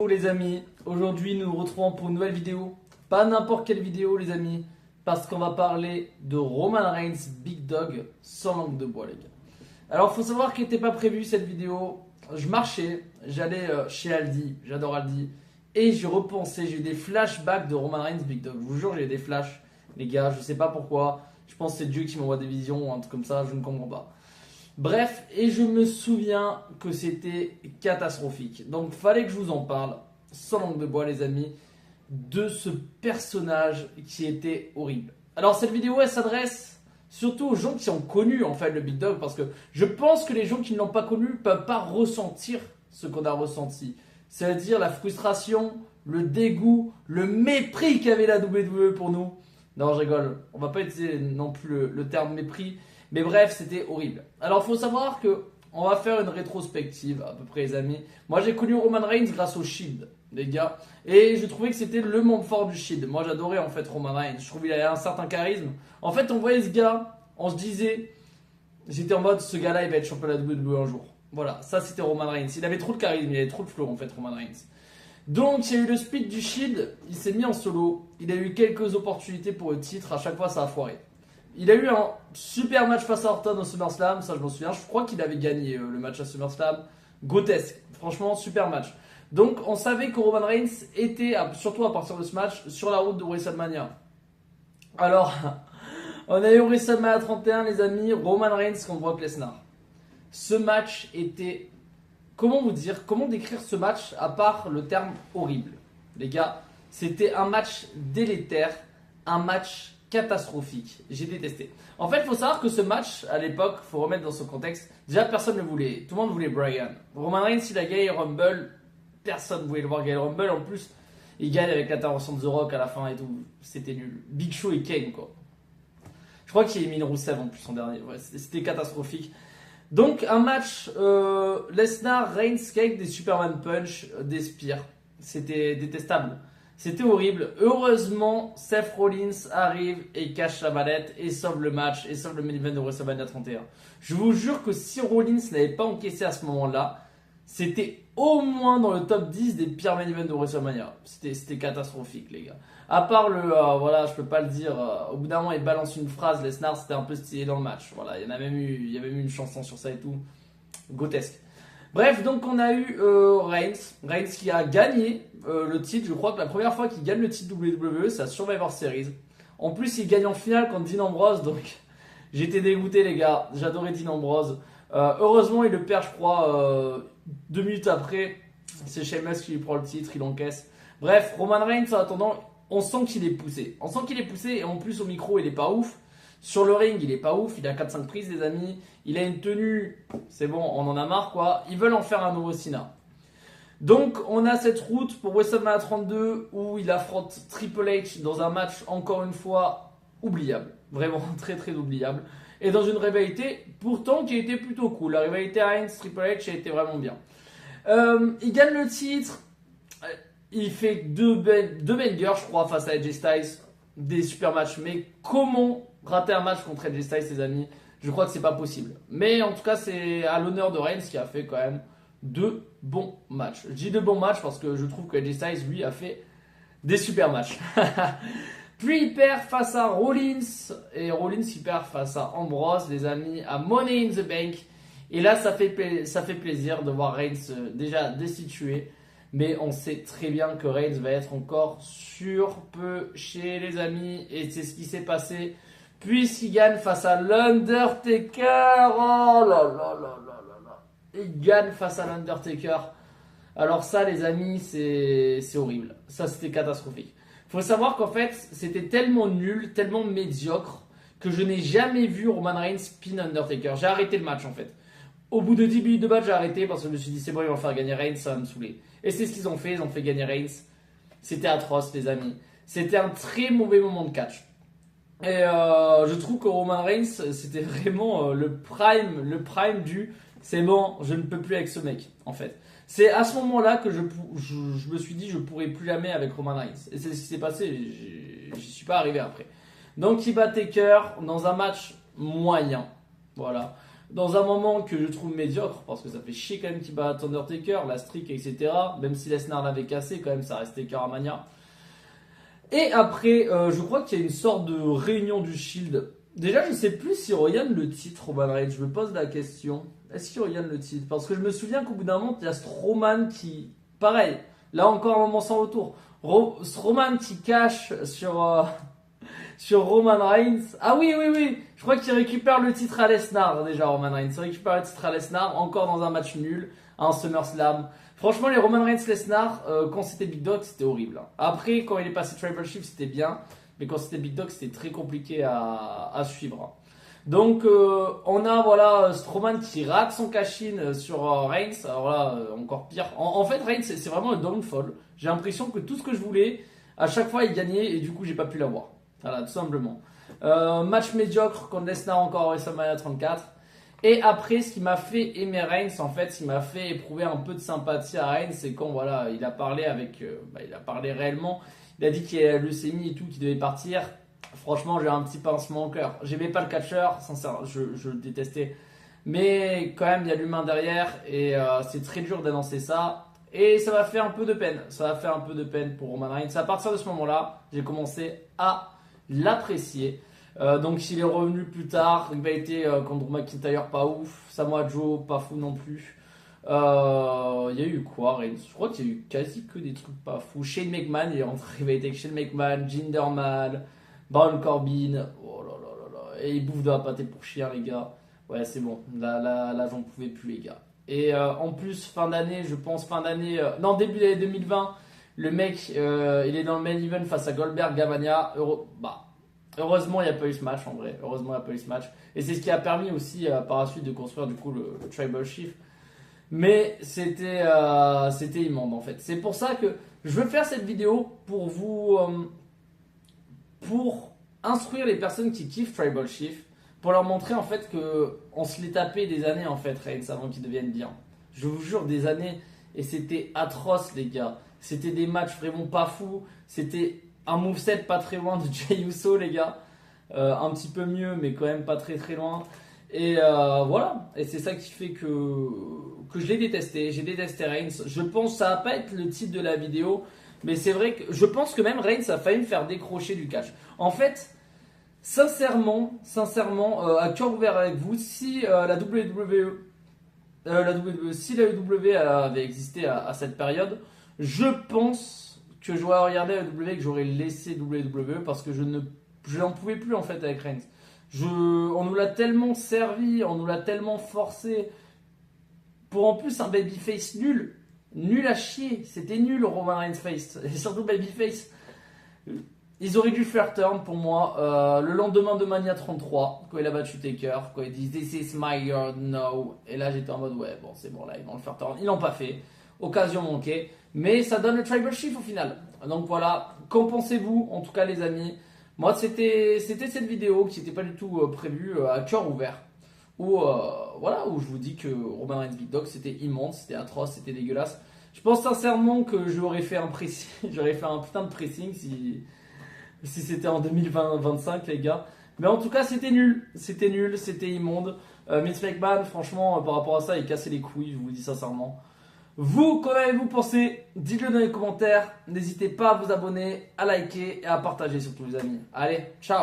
Bonjour les amis, aujourd'hui nous nous retrouvons pour une nouvelle vidéo. Pas n'importe quelle vidéo les amis, parce qu'on va parler de Roman Reigns Big Dog sans langue de bois les gars. Alors faut savoir qu'elle n'était pas prévue cette vidéo. Je marchais, j'allais chez Aldi, j'adore Aldi. Et j'y repensais, j'ai eu des flashbacks de Roman Reigns Big Dog. Je vous jure j'ai eu des flashs les gars, je sais pas pourquoi. Je pense que c'est Dieu qui m'envoie des visions ou un truc comme ça, je ne comprends pas. Bref, et je me souviens que c'était catastrophique. Donc, fallait que je vous en parle, sans langue de bois, les amis, de ce personnage qui était horrible. Alors, cette vidéo, elle s'adresse surtout aux gens qui ont connu en fait le Big Dog, parce que je pense que les gens qui ne l'ont pas connu ne peuvent pas ressentir ce qu'on a ressenti. C'est-à-dire la frustration, le dégoût, le mépris qu'avait la WWE pour nous. Non, je rigole. On va pas utiliser non plus le terme mépris. Mais bref, c'était horrible. Alors, il faut savoir que on va faire une rétrospective à peu près, les amis. Moi, j'ai connu Roman Reigns grâce au Shield, les gars. Et je trouvais que c'était le membre fort du Shield. Moi, j'adorais en fait Roman Reigns. Je trouvais qu'il avait un certain charisme. En fait, on voyait ce gars, on se disait, j'étais en mode, ce gars-là, il va être champion de la WWE un jour. Voilà, ça c'était Roman Reigns. Il avait trop de charisme, il avait trop de flow en fait, Roman Reigns. Donc, il y a eu le split du Shield. Il s'est mis en solo. Il a eu quelques opportunités pour le titre. À chaque fois, ça a foiré. Il a eu un super match face à Orton au SummerSlam, ça je m'en souviens. Je crois qu'il avait gagné le match à SummerSlam. Grotesque, franchement, super match. Donc on savait que Roman Reigns était, surtout à partir de ce match, sur la route de WrestleMania. Alors, on a eu WrestleMania 31, les amis, Roman Reigns contre Brock Lesnar. Ce match était, comment vous dire, comment décrire ce match à part le terme horrible. Les gars, c'était un match délétère, un match catastrophique. J'ai détesté. En fait, il faut savoir que ce match, à l'époque, il faut remettre dans son contexte. Déjà, personne ne voulait. Tout le monde voulait Bryan. Roman Reigns, il a gagné Rumble. Personne ne voulait le voir gagner Rumble. En plus, il gagne avec l'intervention de The Rock à la fin et tout. C'était nul. Big Show et Kane, quoi. Je crois qu'il a mis Rusev en plus en dernier. Ouais, c'était catastrophique. Donc, un match Lesnar-Reigns avec des Superman Punch, des Spears. C'était détestable. C'était horrible. Heureusement, Seth Rollins arrive et cache la mallette et sauve le match et sauve le main event de WrestleMania 31. Je vous jure que si Rollins n'avait pas encaissé à ce moment-là, c'était au moins dans le top 10 des pires main events de WrestleMania. C'était catastrophique, les gars. À part voilà, je peux pas le dire. Au bout d'un moment, il balance une phrase. Lesnar, c'était un peu stylé dans le match. Voilà, il y avait même eu une chanson sur ça et tout. Grotesque. Bref, donc on a eu Reigns qui a gagné le titre. Je crois que la première fois qu'il gagne le titre WWE, c'est à Survivor Series. En plus, il gagne en finale contre Dean Ambrose, donc j'étais dégoûté les gars. J'adorais Dean Ambrose. Heureusement, il le perd, je crois, 2 minutes après. C'est Sheamus qui lui prend le titre, il encaisse. Bref, Roman Reigns, en attendant, on sent qu'il est poussé. On sent qu'il est poussé et en plus au micro, il est pas ouf. Sur le ring, il est pas ouf, il a 4-5 prises, les amis. Il a une tenue, c'est bon, on en a marre quoi. Ils veulent en faire un nouveau Cena. Donc, on a cette route pour WrestleMania 32 où il affronte Triple H dans un match, encore une fois, oubliable. Vraiment très très oubliable. Et dans une rivalité, pourtant, qui a été plutôt cool. La rivalité Reigns-Triple H a été vraiment bien. Il gagne le titre. Il fait deux bangers, je crois, face à AJ Styles. Des super matchs. Mais comment rater un match contre AJ Styles, les amis? Je crois que c'est pas possible. Mais en tout cas, c'est à l'honneur de Reigns qui a fait quand même 2 bons matchs. Je dis 2 bons matchs parce que je trouve que AJ Styles, lui, a fait des super matchs. Puis il perd face à Rollins. Et Rollins, il perd face à Ambrose, les amis, à Money in the Bank. Et là, ça fait plaisir de voir Reigns déjà destitué. Mais on sait très bien que Reigns va être encore surpeuché, les amis. Et c'est ce qui s'est passé. Puisqu'il gagne face à l'Undertaker. Oh là là là là là là. Il gagne face à l'Undertaker. Alors ça, les amis, c'est horrible. Ça, c'était catastrophique. Il faut savoir qu'en fait, c'était tellement nul, tellement médiocre, que je n'ai jamais vu Roman Reigns pin Undertaker. J'ai arrêté le match, en fait. Au bout de 10 minutes de match, j'ai arrêté parce que je me suis dit, c'est bon, ils vont faire gagner Reigns, ça va me saouler. Et c'est ce qu'ils ont fait, ils ont fait gagner Reigns. C'était atroce, les amis. C'était un très mauvais moment de catch. Et je trouve que Roman Reigns, c'était vraiment le prime du c'est bon, je ne peux plus avec ce mec, en fait. C'est à ce moment-là que je me suis dit je pourrai plus jamais avec Roman Reigns. Et c'est ce qui s'est passé, j'y suis pas arrivé après. Donc il bat Taker dans un match moyen. Voilà. dans un moment que je trouve médiocre, parce que ça fait chier quand même qu'il bat Undertaker, la streak, etc. Même si Lesnar l'avait cassé, quand même, ça restait Caramania. Et après, je crois qu'il y a une sorte de réunion du Shield. Déjà, je sais plus si Ryan le titre, Roman Reigns. Je me pose la question. Est-ce qu'il Ryan le titre? Parce que je me souviens qu'au bout d'un moment, il y a Strowman qui. Pareil, là encore un moment sans retour. Strowman qui cache sur Roman Reigns. Ah oui, oui, oui. Je crois qu'il récupère le titre à Lesnar déjà, Roman Reigns. Il récupère le titre à Lesnar, encore dans un match nul, un SummerSlam. Franchement, les Roman Reigns Lesnar, quand c'était Big Dog, c'était horrible. Après, quand il est passé Tribal Chief, c'était bien. Mais quand c'était Big Dog, c'était très compliqué à suivre. Donc, on a voilà Strowman qui rate son cash-in sur Reigns. Alors là, encore pire. En fait, Reigns, c'est vraiment un downfall. J'ai l'impression que tout ce que je voulais, à chaque fois, il gagnait et du coup, j'ai pas pu l'avoir. Voilà, tout simplement. Match médiocre contre Lesnar encore à WrestleMania 34. Et après, ce qui m'a fait aimer Reigns, en fait, ce qui m'a fait éprouver un peu de sympathie à Reigns, c'est quand voilà, il a parlé il a parlé réellement. Il a dit qu'il y a leucémie et tout, qu'il devait partir. Franchement, j'ai un petit pincement au cœur. J'aimais pas le catcheur, sincèrement, je le détestais. Mais quand même, il y a l'humain derrière et c'est très dur d'annoncer ça. Et ça m'a fait un peu de peine. Ça m'a fait un peu de peine pour Roman Reigns. À partir de ce moment-là, j'ai commencé à l'apprécier. Donc il est revenu plus tard, rivalité contre McIntyre pas ouf, Samoa Joe pas fou non plus. Il y a eu quoi Reigns? Je crois qu'il y a eu quasi que des trucs pas fous. Shane McMahon, il est rentré rivalité avec Shane McMahon, Jinder Mahal, Baron Corbin. Oh là là là là. Et il bouffe de la pâté pour chien les gars. Ouais c'est bon, là j'en pouvais plus les gars. Et en plus fin d'année, je pense fin d'année, non début d'année 2020, le mec il est dans le main event face à Goldberg Gavania. Heureusement, il n'y a pas eu ce match en vrai. Heureusement, il n'y a pas eu ce match. Et c'est ce qui a permis aussi par la suite de construire du coup le Tribal Chief. Mais c'était immonde en fait. C'est pour ça que je veux faire cette vidéo pour vous. Pour instruire les personnes qui kiffent Tribal Chief. Pour leur montrer en fait qu'on se l'est tapé des années en fait, Reigns, avant qu'ils deviennent bien. Je vous jure, des années. Et c'était atroce les gars. C'était des matchs vraiment pas fous. C'était un moveset pas très loin de Jey Uso les gars, un petit peu mieux mais quand même pas très très loin et voilà, et c'est ça qui fait que je l'ai détesté. J'ai détesté Reigns. Je pense que ça va pas être le titre de la vidéo, mais c'est vrai que je pense que même Reigns a failli me faire décrocher du catch. En fait, sincèrement, à cœur ouvert avec vous, si la WWE si la WWE avait existé à cette période, je pense que j'aurais regardé la WWE et que j'aurais laissé WWE parce que je n'en pouvais plus en fait avec Reigns. On nous l'a tellement servi, on nous l'a tellement forcé pour en plus un babyface nul à chier. C'était nul Roman Reigns face et surtout babyface. Ils auraient dû faire turn pour moi le lendemain de Mania 33 quand il a battu Taker, quand il dit This is my year, no. Et là j'étais en mode ouais bon c'est bon là ils vont le faire turn. Ils l'ont pas fait, occasion manquée, mais ça donne le Tribal Chief au final. Donc voilà, qu'en pensez-vous en tout cas les amis? Moi c'était cette vidéo qui n'était pas du tout prévue à cœur ouvert. Où je vous dis que Roman Reigns Big Dog c'était immense, c'était atroce, c'était dégueulasse. Je pense sincèrement que j'aurais fait un pressing, j'aurais fait un putain de pressing si c'était en 2025 les gars. Mais en tout cas c'était nul, c'était immonde. Vince McMahon franchement par rapport à ça il cassait les couilles, je vous le dis sincèrement. Vous, qu'en avez-vous pensé? Dites-le dans les commentaires. N'hésitez pas à vous abonner, à liker et à partager surtout les amis. Allez, ciao!